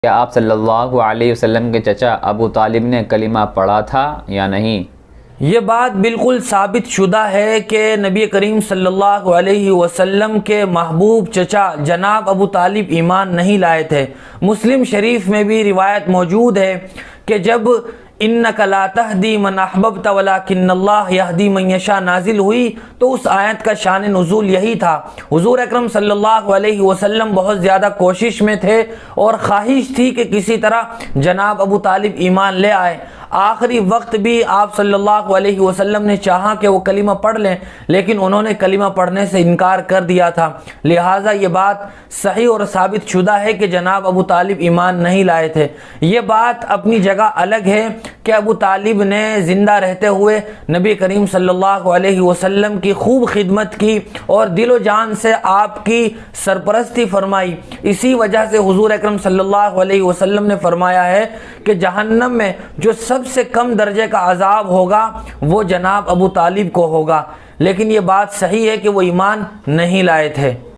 کیا آپ صلی اللہ علیہ وسلم کے چچا ابو طالب نے کلمہ پڑھا تھا یا نہیں؟ یہ بات بالکل ثابت شدہ ہے کہ نبی کریم صلی اللہ علیہ وسلم کے محبوب چچا جناب ابو طالب ایمان نہیں لائے تھے۔ مسلم شریف میں بھی روایت موجود ہے کہ جب اِنَّكَ لَا تَهْدِي مَنْ أَحْبَبْتَ وَلَكِنَّ اللَّهَ يَهْدِي مَنْ يَشَاءُ نازل ہوئی تو اس آیت کا شان نزول یہی تھا۔ حضور اکرم صلی اللہ علیہ وسلم بہت زیادہ کوشش میں تھے اور خواہش تھی کہ کسی طرح جناب ابو طالب ایمان لے آئے۔ آخری وقت بھی آپ صلی اللہ علیہ وسلم نے چاہا کہ وہ کلمہ پڑھ لیں، لیکن انہوں نے کلمہ پڑھنے سے انکار کر دیا تھا۔ لہٰذا یہ بات صحیح اور ثابت شدہ ہے کہ جناب ابو طالب ایمان نہیں لائے تھے۔ یہ بات اپنی جگہ الگ ہے کہ ابو طالب نے زندہ رہتے ہوئے نبی کریم صلی اللہ علیہ وسلم کی خوب خدمت کی اور دل و جان سے آپ کی سرپرستی فرمائی۔ اسی وجہ سے حضور اکرم صلی اللہ علیہ وسلم نے فرمایا ہے کہ جہنم میں جو سب سے کم درجے کا عذاب ہوگا وہ جناب ابو طالب کو ہوگا، لیکن یہ بات صحیح ہے کہ وہ ایمان نہیں لائے تھے۔